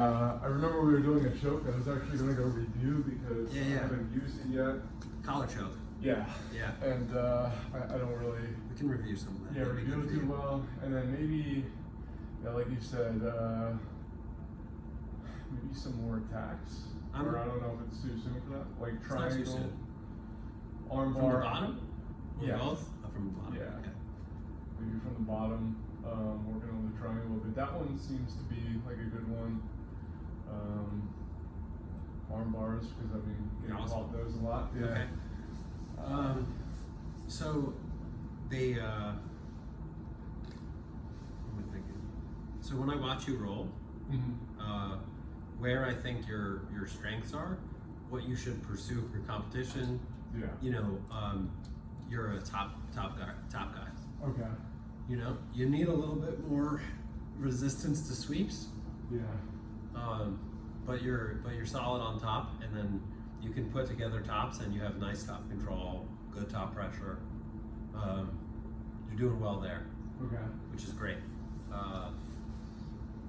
I remember we were doing a choke. I was actually going to go review because Yeah, I yeah. haven't used it yet. Collar choke. Yeah. Yeah. And I don't really We can review some of that. That'd be review good it for too you. well. And then maybe, like you said, maybe some more attacks. Or I don't know if it's too soon for that. Like It's not too triangle, soon. arm From bar. the bottom? Or Yeah. both? Oh, from the bottom. Yeah. Okay. Maybe from the bottom, working on the triangle, but that one seems to be like a good one. Arm bars, because I've been getting Awesome. caught those a lot. Yeah. Okay. So they what am I thinking? So when I watch you roll, Mhm. where I think your strengths are, what you should pursue for competition, Yeah. you know, you're a top guy. Okay. You know, you need a little bit more resistance to sweeps, Yeah. but you're solid on top, and then you can put together tops, and you have nice top control, good top pressure. You're doing well there, Okay. which is great.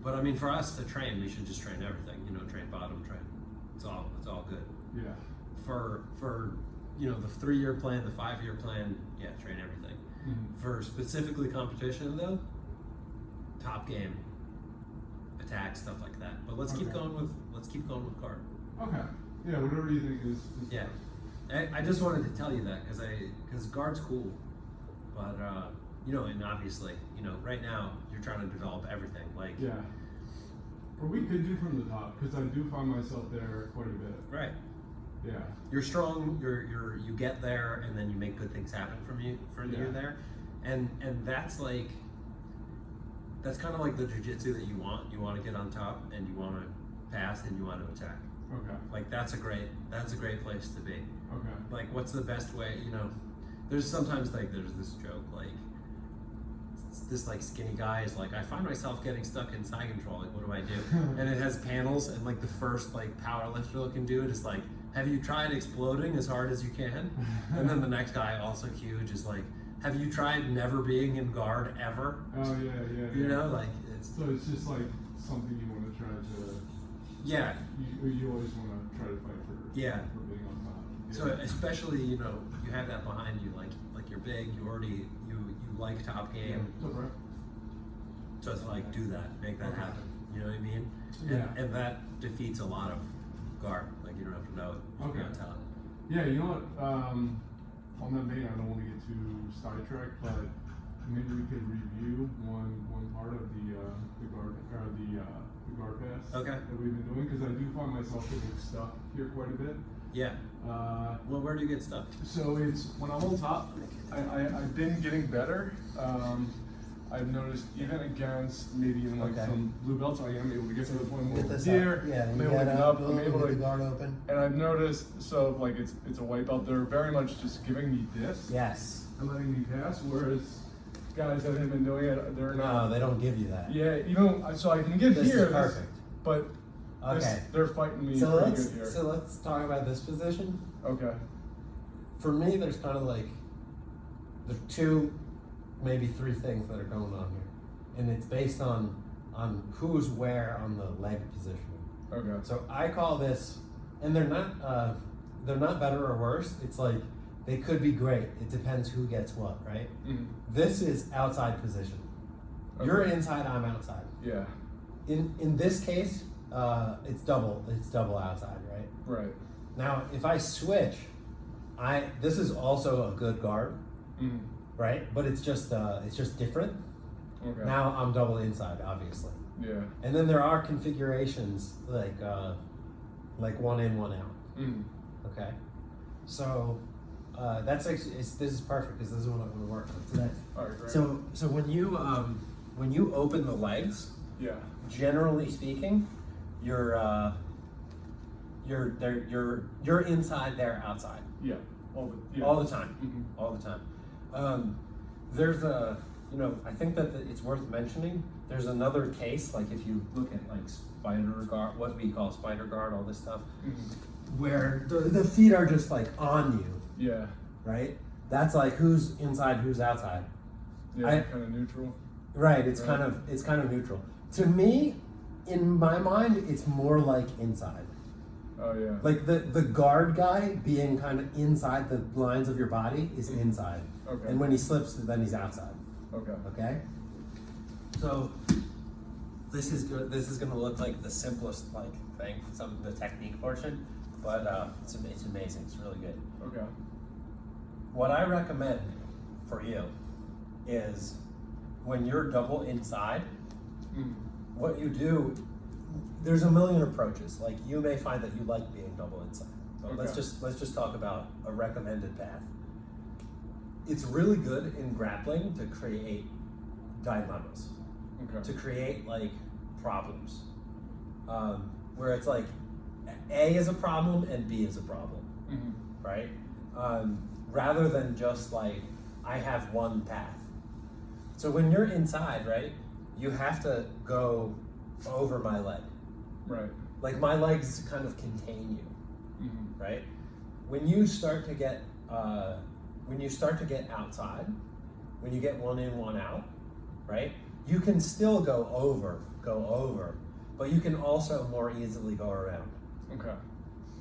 But I mean, for us to train, we should just train everything. You know, train bottom, train. It's all good. Yeah. For you know, the 3-year plan, the 5-year plan, yeah, train everything. Mhm. For specifically competition though, top game, attack, stuff like that. But let's keep Okay. going with guard. Okay. Yeah. Whatever you think is Yeah. I just wanted to tell you that because guard's cool, but you know, and obviously, you know, right now you're trying to develop everything. Like, Yeah. Or we could do from the top, because I do find myself there quite a bit. right, Yeah. you're strong. You get there, and then you make good things happen from you Yeah. there, and that's like that's kind of like the jiu-jitsu that you want. You want to get on top, and you want to pass, and you want to attack. Okay. Like that's a great place to be. Okay. Like, what's the best way? You know, there's sometimes like there's this joke like this like skinny guy is like, I find myself getting stuck in side control. Like, what do I do? And it has panels, and like the first like power lifter can do it is like, have you tried exploding as hard as you can? And then the next guy, also huge, is like, have you tried never being in guard ever? Oh yeah, yeah. You yeah. know, like it's So it's just like something you want to try to. yeah. You always want to try to fight for. Yeah. For being on top. Yeah. So especially, you know, you have that behind you, like you're big, you like top game. Yeah. Right. Just like do that, make that Okay. happen. You know what I mean? Yeah. And that defeats a lot of guard. Like you don't have to know it. You Okay. can tell it. Yeah, you know what? On that vein, I don't want to get too sidetracked, but maybe we could review one part of the guard or the guard pass Okay. that we've been doing, because I do find myself getting stuck here quite a bit. Yeah. Well, where do you get stuck? So it's when I'm on top, I've been getting better. I've noticed even against maybe even like Okay. some blue belts, I am able to get to the point where Get this here, up. Yeah, I'm you able to get get up, up, I'm boom, able get to the guard open. and I've noticed, so like it's a white belt, they're very much just giving me this Yes. and letting me pass, whereas guys that haven't been doing it, they're not. No, they don't give you that. Yeah, you know, so I can get This here, is perfect. but Okay. they're fighting me So pretty let's good here. talk about this position. Okay. For me, there's kind of like there's 2, maybe 3 things that are going on here, and it's based on who's where on the leg positioning. Okay. So I call this, and they're not better or worse. It's like they could be great. It depends who gets what, right? Mhm. This is outside position. You're Okay. inside, I'm outside. Yeah. In this case, it's double outside, right? Right. Now, if I switch, this is also a good guard, Mhm. right? But it's just different. Okay. Now I'm double inside, obviously. Yeah. And then there are configurations like one in, one out. Mhm. Okay. So that's actually this is perfect because this is what I'm going to work on today. All right. Great. So when you open the legs, Yeah. generally speaking, you're inside, they're outside Yeah. Yeah. all the time, Mhm. all the time. There's I think that it's worth mentioning. There's another case, like if you look at like spider guard, what we call spider guard, all this stuff, Mhm. where the feet are just like on you, Yeah. right? That's like who's inside, who's outside. Yeah. I- Kind of neutral. Right, it's Right. kind of neutral. To me, in my mind, it's more like inside. Oh yeah. Like the guard guy being kind of inside the lines of your body is inside. Okay. And when he slips, then he's outside. Okay. Okay? So this is good. This is gonna look like the simplest like thing, the technique portion, but it's amazing. It's really good. Okay. What I recommend for you is when you're double inside, what you do, there's a million approaches. Like you may find that you like being double inside. So let's just talk about a recommended path. It's really good in grappling to create dilemmas, to create like problems, where it's like A is a problem and B is a problem, right? Rather than just like I have one path. So when you're inside, right, you have to go over my leg. Right. Like my legs kind of contain you, right? When you start to get outside, when you get one in, one out, right? You can still go over, but you can also more easily go around. Okay.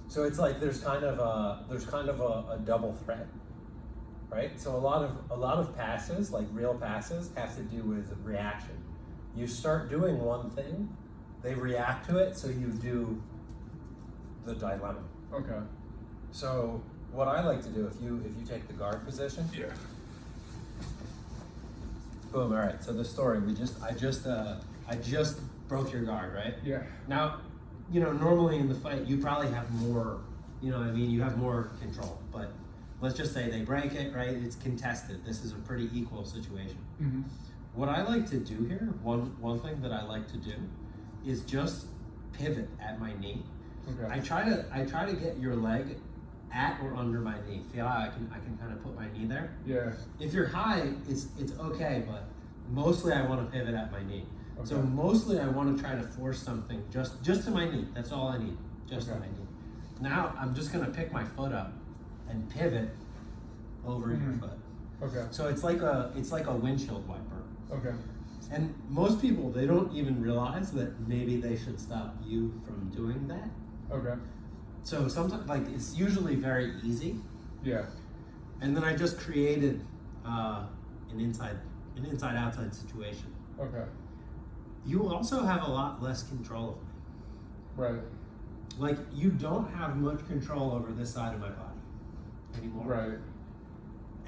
So it's like there's kind of a double threat, right? So a lot of passes, like real passes, have to do with reaction. You start doing one thing, they react to it, so you do the dilemma. Okay. So what I like to do, if you take the guard position, Yeah. boom. All right. So the story, I just broke your guard, right? Yeah. Now, you know, normally in the fight, you probably have more, you know what I mean? You have more control, but let's just say they break it, right? It's contested. This is a pretty equal situation. What I like to do here, one thing that I like to do is just pivot at my knee. Okay. I try to get your leg at or under my knee. Feel how I can kind of put my knee there. Yeah. If you're high, it's okay, but mostly I want to pivot at my knee. Okay. So mostly I want to try to force something just to my knee. That's all I need, just to Okay. my knee. Now I'm just gonna pick my foot up and pivot over your foot. Okay. So it's like a windshield wiper. Okay. And most people, they don't even realize that maybe they should stop you from doing that. Okay. So sometimes, like, it's usually very easy. Yeah. And then I just created an inside-outside situation. Okay. You also have a lot less control of me. Right. Like, you don't have much control over this side of my body anymore. Right.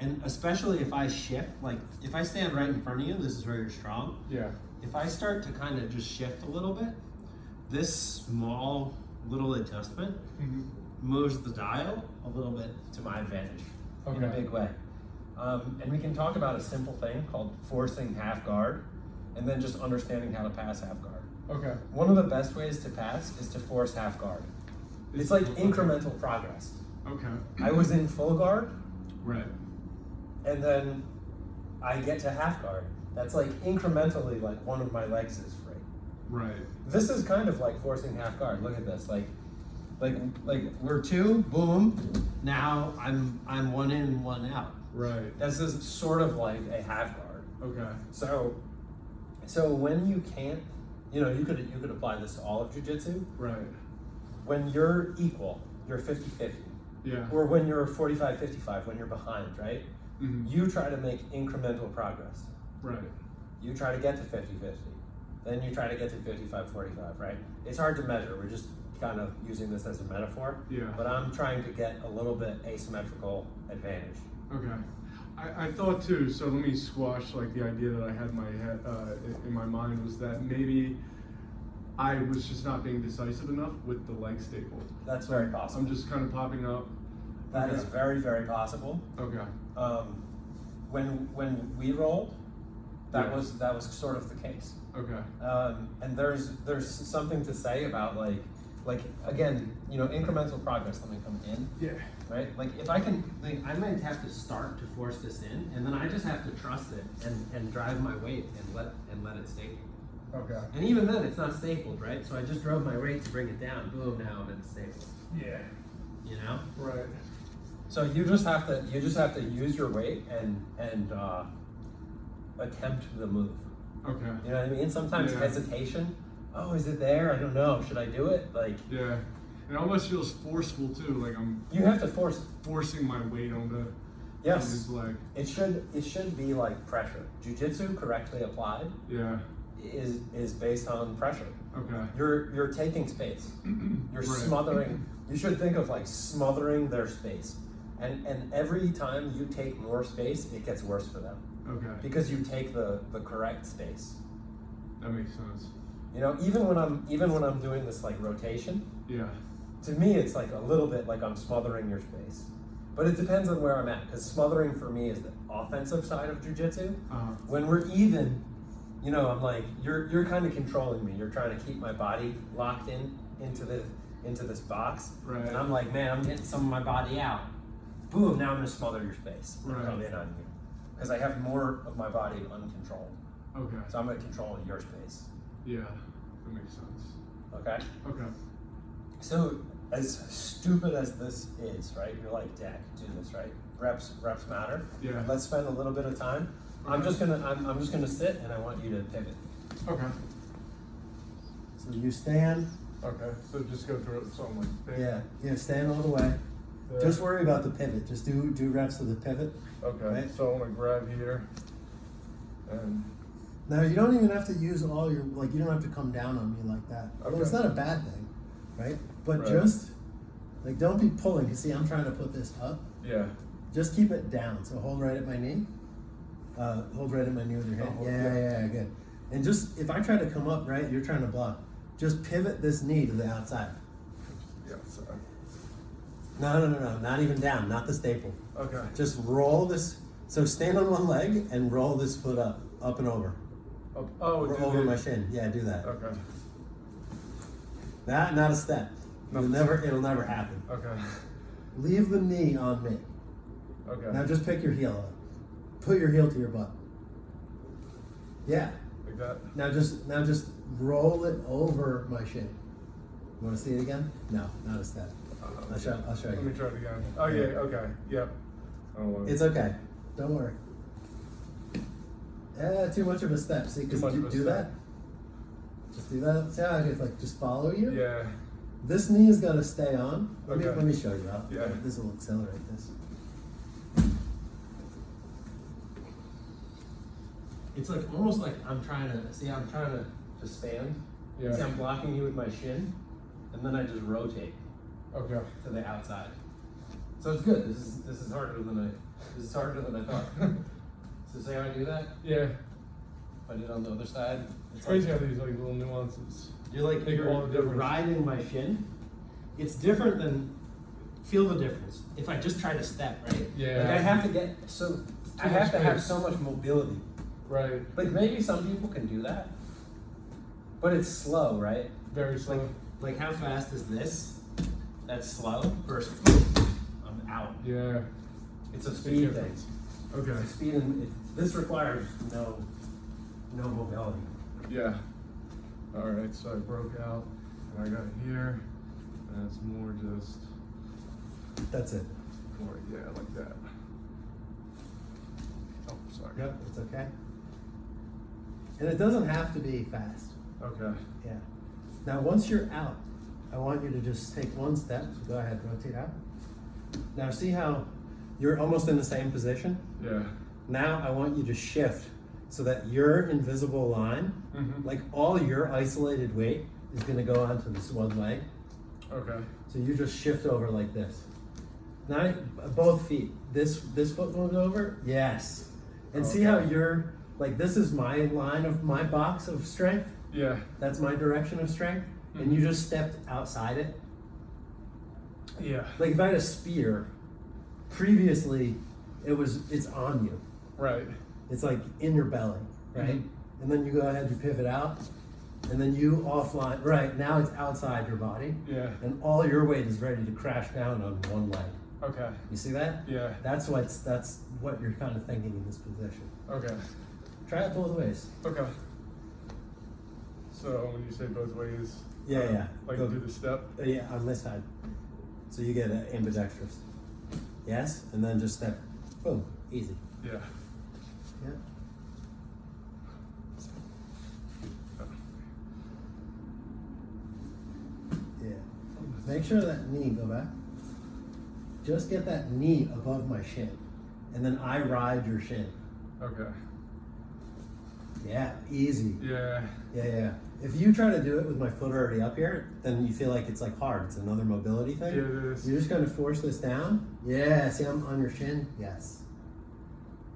And especially if I shift, like, if I stand right in front of you, this is where you're strong. Yeah. If I start to kind of just shift a little bit, this small little adjustment moves the dial a little bit to my advantage in a Okay. big way. And we can talk about a simple thing called forcing half guard, and then just understanding how to pass half guard. Okay. One of the best ways to pass is to force half guard. It's like incremental progress. Okay. I was in full guard, Right. and then I get to half guard. That's like incrementally, like one of my legs is free. Right. This is kind of like forcing half guard. Look at this, like we're two, boom. Now I'm one in, one out. Right. This is sort of like a half guard. Okay. So when you can't, you know, you could apply this to all of jiu-jitsu. Right. When you're equal, you're 50-50. Yeah. Or when you're 45-55, when you're behind, right? You try to make incremental progress. Right. You try to get to 50-50. Then you try to get to 55-45, right? It's hard to measure. We're just kind of using this as a metaphor. Yeah. But I'm trying to get a little bit asymmetrical advantage. Okay. I thought too, so let me squash like the idea that I had in my head, in my mind was that maybe I was just not being decisive enough with the leg staple. That's very possible. I'm just kind of popping up. That is Okay. very, very possible. Okay. When we rolled, that Yeah. was sort of the case. Okay. And there's something to say about like again, you know, incremental progress. Let me come in, Yeah. right? Like if I can, Like, I might have to start to force this in, and then I just have to trust it and drive my weight and let it staple. Okay. And even then, it's not stapled, right? So I just drove my weight to bring it down. Boom, now it's stapled. Yeah. You know? Right. so you just have to use your weight and attempt the move. Okay. You know what I mean? Sometimes Yeah. hesitation oh, is it there? I don't know. Should I do it? Like, Yeah. It almost feels forceful too, like I'm you have to force. forcing my weight on the Yes. his leg. It should be like pressure. Jiu-jitsu correctly applied Yeah. is based on pressure. Okay. You're taking space. You're Right. smothering. You should think of like smothering their space. And every time you take more space, it gets worse for them. Okay. Because you take the correct space. That makes sense. You know, even when I'm doing this like rotation, Yeah. to me it's like a little bit like I'm smothering your space. But it depends on where I'm at, because smothering for me is the offensive side of jiu-jitsu. When we're even, you know, I'm like, you're kind of controlling me. You're trying to keep my body locked into this box. Right. And I'm like, man, I'm getting some of my body out. Boom, now I'm gonna smother your space and Right. come in on you. Because I have more of my body uncontrolled. Okay. So I'm gonna control your space. Yeah. That makes sense. Okay? Okay. So as stupid as this is, right? You're like, Dad, I can do this, right? Reps matter. Yeah. Let's spend a little bit of time. I'm just gonna sit and I want you to pivot. Okay. So you stand. Okay. So just go through it. So I'm like, bam, Yeah, stand all the way. there. Just worry about the pivot. Just do reps of the pivot. Okay. right. So I'm gonna grab here. And Now you don't even have to use all your, like, you don't have to come down on me like that. Well, it's Okay. not a bad thing, right? But Right. just, like, don't be pulling, 'cause see, I'm trying to put this up. yeah. Just keep it down, so hold right at my knee. Hold right at my knee with your hand. Oh, Yeah, good. And just, if I try to come up, right, you're trying to block. Just pivot this knee to the outside. Yeah. Sorry. No, not even down, not the staple. Okay. Just roll this, so stand on one leg and roll this foot up and over. Oh, do Over my this. shin, yeah, do that. Okay. Not a step. No. It'll never happen. Okay. Leave the knee on me. Okay. Now just pick your heel up. Put your heel to your butt. Yeah. Like that. Now just roll it over my shin. You want to see it again? No, not a step. I'll show Let me you. try it again. Oh yeah. Okay. Yep. I don't want It's okay. Don't worry. Too much of a step. See, because Too much you of a do step. that. Just do that. See how I could, like, just follow you? Yeah. This knee is gonna stay on. Let Okay. me show you. Yeah. This will accelerate this. It's like almost like I'm trying to Just stand. Yeah. See, I'm blocking you with my shin, and then I just rotate Okay. to the outside. So it's good. This is harder than I thought. So say how I do that. Yeah. If I did it on the other side, It's crazy how these like little nuances. You're like Make all the you're difference. riding my shin. It's different than feel the difference. If I just try to step, right? Yeah. Like I have to get so I Too have much to have space. so much mobility. Right. Like maybe some people can do that, but it's slow, right? Very slow. Like how fast is this? That's slow. Versus I'm out. Yeah. It's a Big speed thing. difference. Okay. It's a speed and this requires no mobility. Yeah. All right. So I broke out, and I got it here, and it's more just That's it. more like that. Oh, sorry. Yep, it's okay. And it doesn't have to be fast. Okay. Yeah. Now, once you're out, I want you to just take one step. So go ahead, rotate out. Now, see how you're almost in the same position? Yeah. Now, I want you to shift so that your invisible line, Mhm. like all your isolated weight, is going to go onto this one leg. Okay. So you just shift over like this. Now, both feet. This foot moves over. Yes. And see how Okay. you're like, this is my line of my box of strength. Yeah. That's my direction of strength. And you just stepped outside it. Yeah. Like if I had a spear, previously it's on you. Right. It's like in your belly, right? And then you go ahead, you pivot out, and then you offline. Right, now it's outside your body. Yeah. And all your weight is ready to crash down on one leg. Okay. You see that? Yeah. That's what you're kind of thinking in this position. Okay. Try it both ways. Okay. So when you say both ways, Yeah. like Go- do the step. Yeah, on this side. So you get ambidextrous. Yes, and then just step, boom, easy. Yeah. Yeah. Make sure that knee, go back. Just get that knee above my shin. And then I ride your shin. Okay. Yeah, easy. Yeah. Yeah. If you try to do it with my foot already up here, then you feel like it's like hard. It's another mobility thing. Yeah, it is. You're just gonna force this down. Yeah, see I'm on your shin? Yes.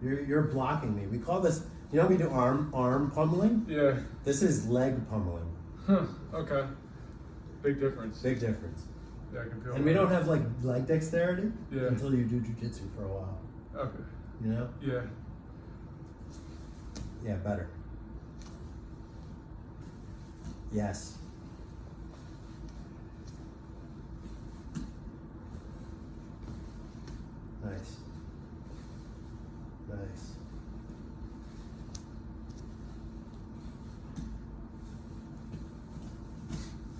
You're blocking me. We call this, you know we do arm pummeling? Yeah. This is leg pummeling. Huh. Okay. Big difference. Big difference. Yeah, I can feel And that. we don't have like leg dexterity Yeah. until you do jujitsu for a while. Okay. You know? Yeah. Yeah, better. Yes. Nice. Nice.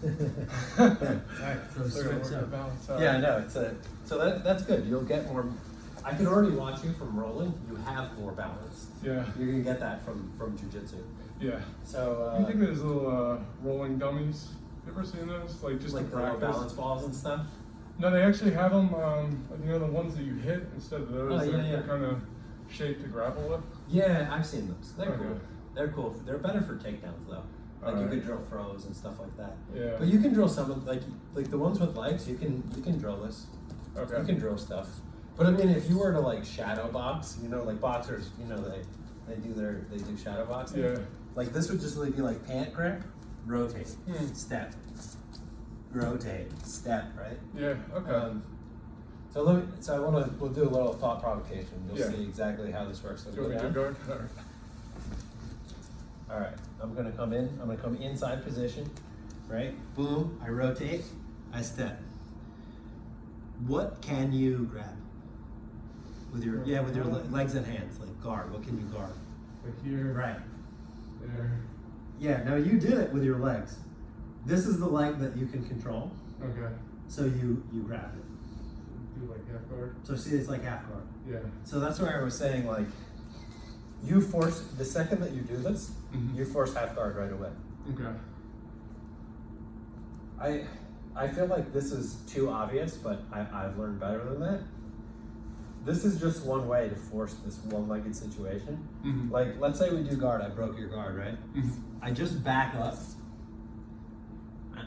Alright, so They're gonna work switch the up. balance out. Yeah, no, so that's good. You'll get more. I can already watch you from rolling. You have more balance. Yeah. You're gonna get that from jujitsu. Yeah. So You think there's little rolling dummies? You ever seen those? Like just like to the little practice? balance balls and stuff. No, they actually have them. You know, the ones that you hit instead of those. Oh, yeah, they're yeah. kind of shaped to grapple with. Yeah, I've seen those. They're Okay. cool. They're cool. They're better for takedowns though. Like you Alright. could drill throws and stuff like that. Yeah. But you can drill some of like the ones with legs. You can drill this. Okay. You can drill stuff. But I mean, if you were to like shadow box, you know, like boxers, you know, they do shadow boxing. Yeah. Like this would just be like pant grip, rotate, Hmm. step, rotate, step, right? Yeah. Okay. We'll do a little thought provocation. You'll Yeah. see exactly how this works. So Do you go want me to down. guard? Alright. All right, I'm gonna come in. I'm gonna come inside position, right? Boom. I rotate. I step. What can you grab with your legs and hands? Like guard. What can you guard? Like here. Right. There. Yeah, now you did it with your legs. This is the leg that you can control, Okay. so you grab it. Do like half guard. So see, it's like half guard. Yeah. So that's why I was saying like, you force the second that you do this, Mhm. you force half guard right away. Okay. I feel like this is too obvious, but I've learned better than that. This is just one way to force this one-legged situation. Mhm. Like, let's say we do guard, I broke your guard, right? Mhm. I just back up.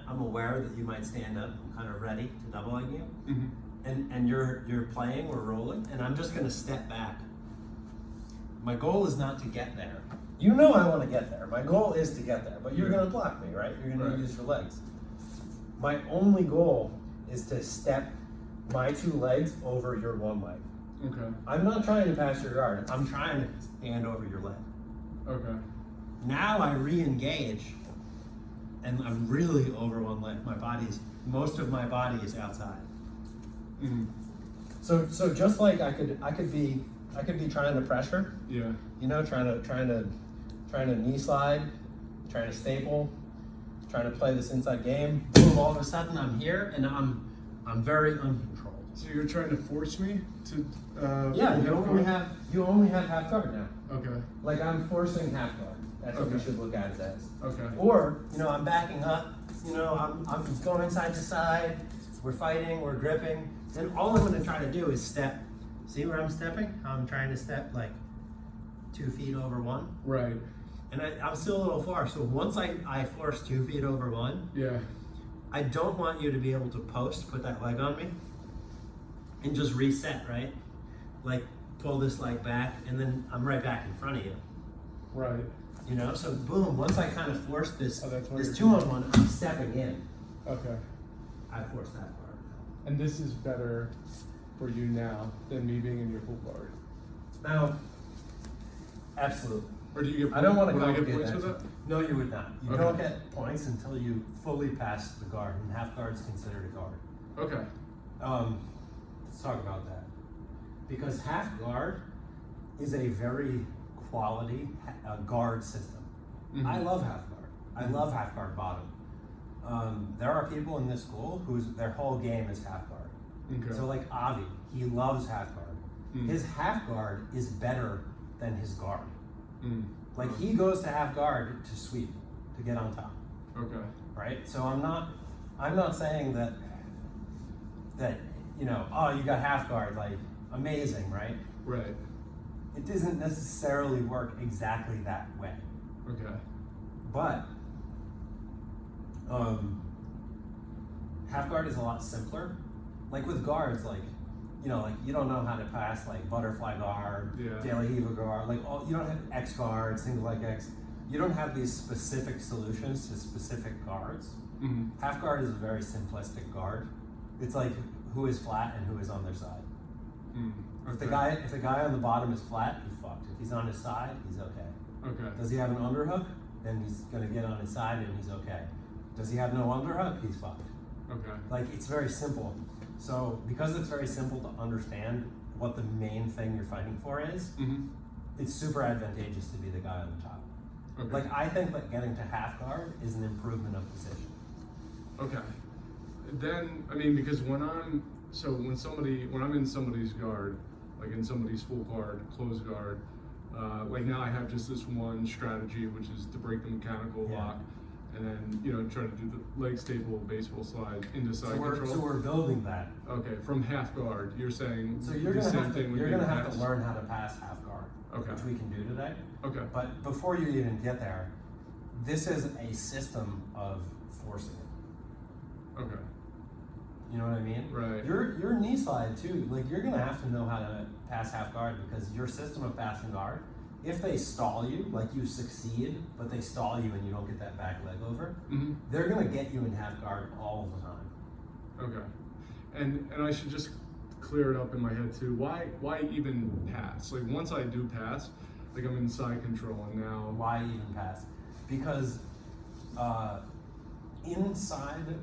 I'm aware that you might stand up, I'm kind of ready to double leg you. Mhm. And you're playing, we're rolling, and I'm just gonna step back. My goal is not to get there. You know I wanna get there. My goal is to get there, but you're gonna block me, right? You're gonna Right. use your legs. My only goal is to step my two legs over your one leg. Okay. I'm not trying to pass your guard. I'm trying to stand over your leg. Okay. Now I re-engage, and I'm really over one leg. Most of my body is outside. Mhm. So just like I could be trying to pressure, Yeah. you know, trying to knee slide, trying to staple, trying to play this inside game. Boom! All of a sudden I'm here, and I'm very uncontrolled. So you're trying to force me to? Yeah, pull half guard? you only have half guard now. Okay. Like I'm forcing half guard. That's what we Okay. should look at it as. Okay. Or, you know, I'm backing up, you know, I'm going side to side, we're fighting, we're gripping, and all I'm gonna try to do is step. See where I'm stepping? I'm trying to step like 2 feet over one, Right. and I'm still a little far, so once I force 2 feet over one, Yeah. I don't want you to be able to put that leg on me, and just reset, right? Like, pull this leg back, and then I'm right back in front of you. Right. You know, so boom, once I kind of force this, Oh, that's what this you're 2-on-1, I'm stepping in. Okay. I force that part. And this is better for you now than me being in your full guard. Now, absolutely. Or do you get? I don't want to would I get complicate points that. with that? No, you would not. You Okay. don't get points until you fully pass the guard, and half guard is considered a guard. Okay. Let's talk about that. Because half guard is a very quality guard system. Mhm. I love half guard. I love half guard bottom. There are people in this school their whole game is half guard. Okay. So like Avi, he loves half guard. Mm. His half guard is better than his guard. Mm. Like he goes to half guard to sweep, to get on top, Okay. right? So I'm not saying that that, you know, oh, you got half guard, like, amazing, right? Right. It doesn't necessarily work exactly that way. Okay. But half guard is a lot simpler. Like with guards, like, you know, like you don't know how to pass like butterfly guard, Yeah. De La Riva guard, like all, you don't have X guard, single leg X. You don't have these specific solutions to specific guards. Mm-hmm. Half guard is a very simplistic guard. It's like who is flat and who is on their side. Mm. If the Okay. guy on the bottom is flat, he's fucked. If he's on his side, he's okay. Okay. Does he have an underhook? Then he's gonna get on his side and he's okay. Does he have no underhook? He's fucked. Okay. Like, it's very simple. So because it's very simple to understand what the main thing you're fighting for is, Mm-hmm. it's super advantageous to be the guy on the top. Okay. Like, I think that getting to half guard is an improvement of position. Okay. Then, I mean, because when I'm in somebody's guard, like in somebody's full guard, closed guard, like now I have just this one strategy, which is to break the mechanical Yeah. lock, and then, you know, try to do the leg staple baseball slide into side So control. we're building that. Okay, from half guard, you're saying So you're the gonna same have to, thing would you're be gonna have pass? to learn how to pass half guard, Okay. which we can do today. Okay. But before you even get there, this is a system of forcing it. Okay. You know what I mean? Right. Your knee slide too, like you're gonna have to know how to pass half guard because your system of passing guard, if they stall you, like you succeed, but they stall you and you don't get that back leg over, Mm-hmm. they're gonna get you in half guard all the time. Okay. And I should just clear it up in my head too. Why even pass? Like once I do pass, like I'm in side control and now Why even pass? Because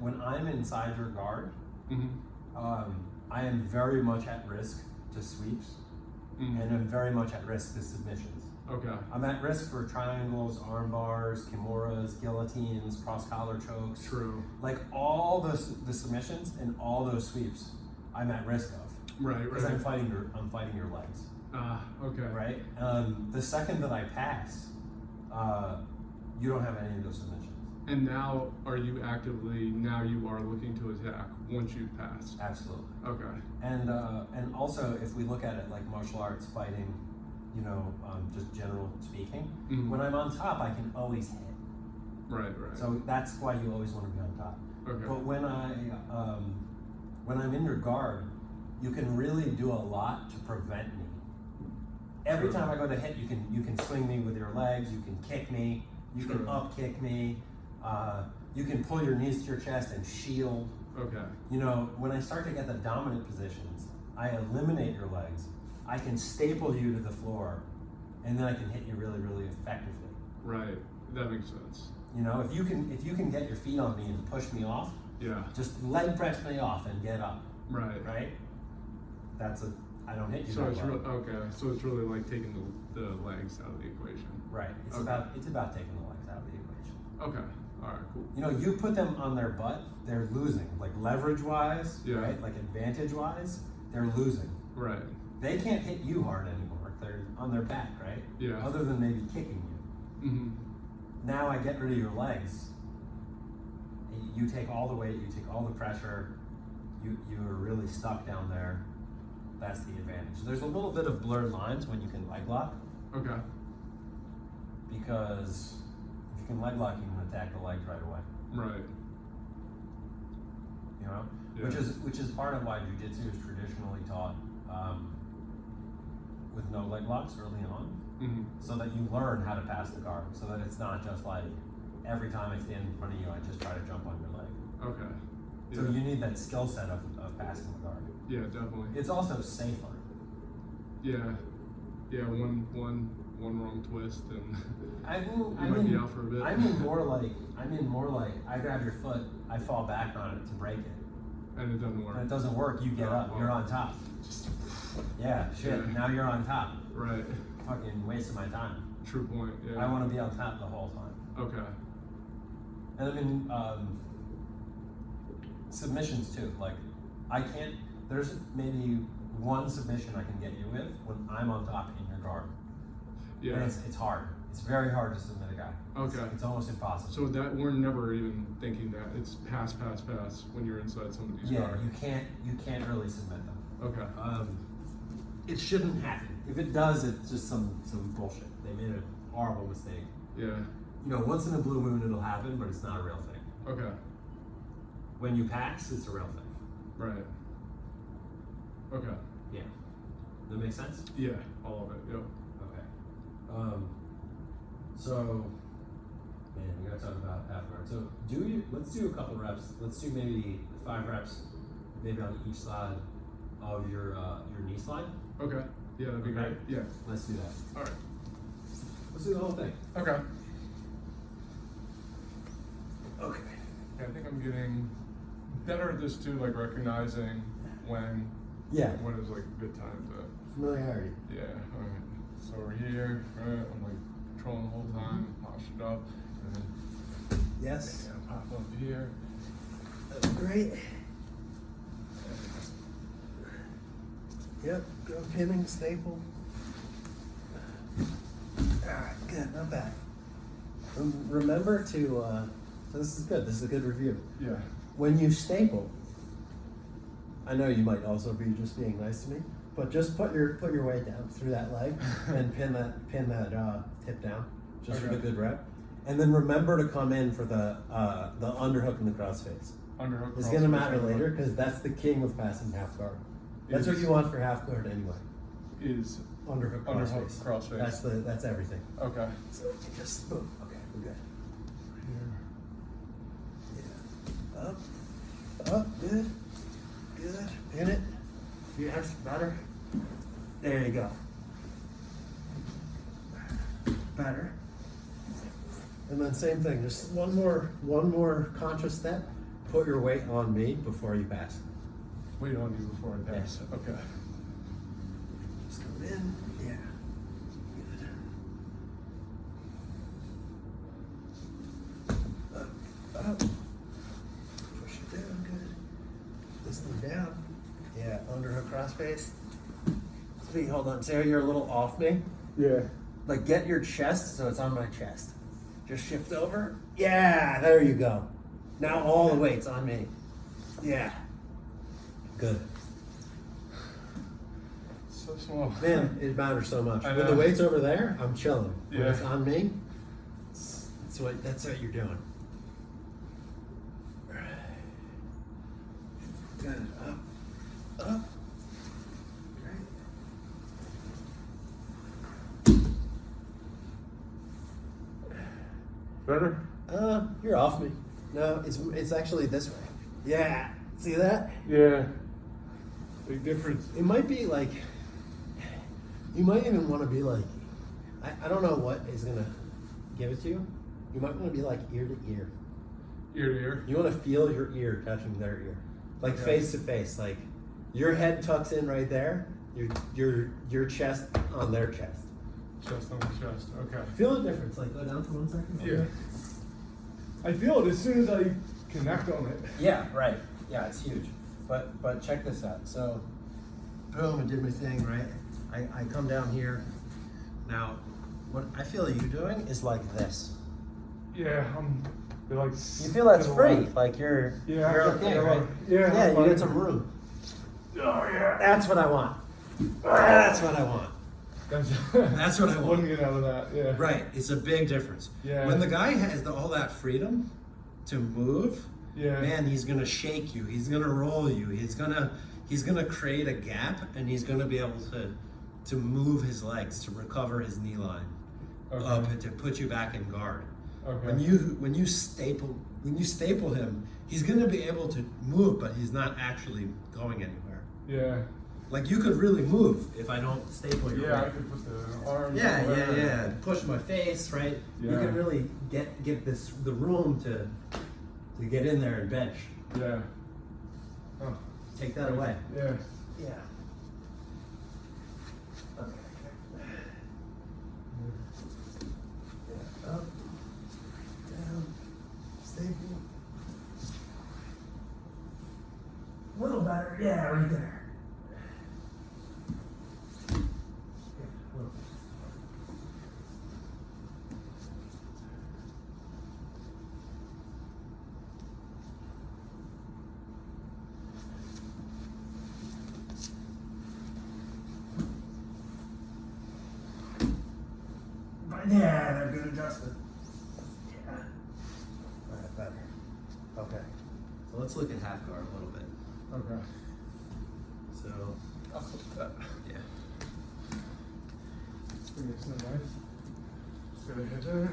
when I'm inside your guard, Mm-hmm. I am very much at risk to sweeps Mm-hmm. and I'm very much at risk to submissions. Okay. I'm at risk for triangles, arm bars, kimuras, guillotines, cross collar chokes. True. Like all the submissions and all those sweeps, I'm at risk of Right. because Right. I'm fighting your legs, Okay. right? The second that I pass, you don't have any of those submissions. And now you are looking to attack once you've passed. Absolutely. Okay. And also if we look at it like martial arts fighting, you know, just general speaking, Mhm. when I'm on top, I can always hit. Right. Right. So that's why you always want to be on top. Okay. But when I'm in your guard, you can really do a lot to prevent me. Every True. time I go to hit, you can swing me with your legs, you can kick me, you can True. up kick me, you can pull your knees to your chest and shield. Okay. You know, when I start to get the dominant positions, I eliminate your legs. I can staple you to the floor, and then I can hit you really, really effectively. Right. That makes sense. You know, if you can get your feet on me and push me off, Yeah. just leg press me off and get up, Right. right? I don't hit you. So that it's well. okay. So it's really like taking the legs out of the equation. Right. It's Okay. about taking the legs out of the equation. Okay. All right. Cool. You know, you put them on their butt, they're losing. Like leverage wise, Yeah. right? Like advantage wise, they're losing. Right. They can't hit you hard anymore. They're on their back, right? Yeah. Other than maybe kicking you. Mm-hmm. Now I get rid of your legs. You take all the weight, you take all the pressure. You're really stuck down there. That's the advantage. There's a little bit of blurred lines when you can leg lock, Okay. because if you can leg lock, you can attack the legs right away. Right. You know, Yeah. which is part of why jiu-jitsu is traditionally taught with no leg locks early on, Mm-hmm. so that you learn how to pass the guard, so that it's not just like every time I stand in front of you, I just try to jump on your leg. Okay. So Yeah. you need that skill set of passing the guard. Yeah. Definitely. It's also safer. Yeah. Yeah. One wrong twist and I you might be out for a bit. I mean more like I grab your foot, I fall back on it to break it. and it doesn't work. When it doesn't work, you get Oh, up, well. you're on top. Just Yeah, shit, Yeah. now you're on top. right. Fucking wasting my time. True point. Yeah. I want to be on top the whole time. Okay. And I mean, submissions too. Like, there's maybe one submission I can get you with when I'm on top in your guard. Yeah. And it's hard. It's very hard to submit a guy. Okay. It's almost impossible. So that we're never even thinking that it's pass when you're inside somebody's yeah, car. you can't really submit them. Okay. It shouldn't happen. If it does, it's just some bullshit. They made a horrible mistake. Yeah. You know, once in a blue moon it'll happen, but it's not a real thing. Okay. When you pass, it's a real thing. Right. Okay. Yeah. Does that make sense? Yeah. All of it. Yep. Okay. So, man, we gotta talk about half guard. So, let's do a couple reps. Let's do maybe 5 reps, maybe on each side of your knee slide. Okay. Yeah, that'd be Okay. great. Yeah. Let's do that. All right. Let's do the whole thing. Okay. Okay. Yeah, I think I'm getting better at this too, like recognizing when Yeah, when is like a good time to. familiarity. Yeah. All right. So we're here. All right. I'm like controlling the whole time, postured up, and then Yes. yeah, pop up here. That's great. Yep, go pinning, staple. Alright, good, not bad. Remember to, so this is good, this is a good review. Yeah. When you staple, I know you might also be just being nice to me, but just put your weight down through that leg and pin that tip down, just for the Okay. good rep. And then remember to come in for the underhook and the crossface. Underhook. It's cross gonna face, matter underhook later because that's the king with passing half guard. That's what Is- you want for half guard anyway. Is Underhook underhook crossface. crossface. That's everything. Okay. So you just boom. Okay, we're good. Yeah. Up, good, good. Pin it. Yes, better. There you go. Better. And then same thing. Just one more conscious step. Put your weight on me before you pass. Wait on you before I pass. Okay. Just come in. Yeah. Good. Up. Push it down. Good. This thing down. Yeah. Underhook crossface. Sweet. Hold on. Sarah, you're a little off me. Yeah. Like get your chest so it's on my chest. Just shift over. Yeah. There you go. Now all the weight's on me. Yeah. Good. So small. Man, it matters so much. I When the know. weight's over there, I'm chilling. When Yeah. it's on me, that's what you're doing. Good. Up. Better? You're off me. No, it's actually this way. Yeah. See that? Yeah. Big difference. It might be like, you might even want to be like, I don't know what is gonna give it to you. You might want to be like ear to ear. Ear to ear. You want to feel your ear touching their ear, like Okay. face to face. Like your head tucks in right there. Your chest on their chest. Chest on the chest. Okay. Feel the difference. Like go down for 1 second. Yeah. I feel it as soon as I connect on it. Yeah, right. Yeah, it's huge. But check this out. So, Boom! I did my thing. Right. I come down here. Now, what I feel you doing is like this. Yeah, they're like. You feel that's free. Like you're Yeah, I you're got- okay, yeah, right? yeah, Yeah, you like- get some room. Oh yeah. That's what I want. That's what I want. That's what I want. Wouldn't get out of that. Yeah. Right. It's a big difference. Yeah. When the guy has all that freedom to move, Yeah. man, he's gonna shake you. He's gonna roll you. He's gonna create a gap, and he's gonna be able to move his legs to recover his knee line Okay. up and to put you back in guard. Okay. When you staple him, he's gonna be able to move, but he's not actually going anywhere. Yeah. Like you could really move if I don't staple your Yeah, I leg. could put the arms. Yeah, over yeah, there. yeah. Push my face, right? You Yeah. can really get the room to get in there and bench. Yeah. Oh. Take that away. Yeah. Yeah. Okay. Yeah. Up, down, staple. A little better. Yeah, right there. Yeah, they're good adjustment. Yeah. Alright, better. Okay. So let's look at half guard a little bit. Okay. So, I'll flip that. Yeah. Bring this in, right? Gonna hit there.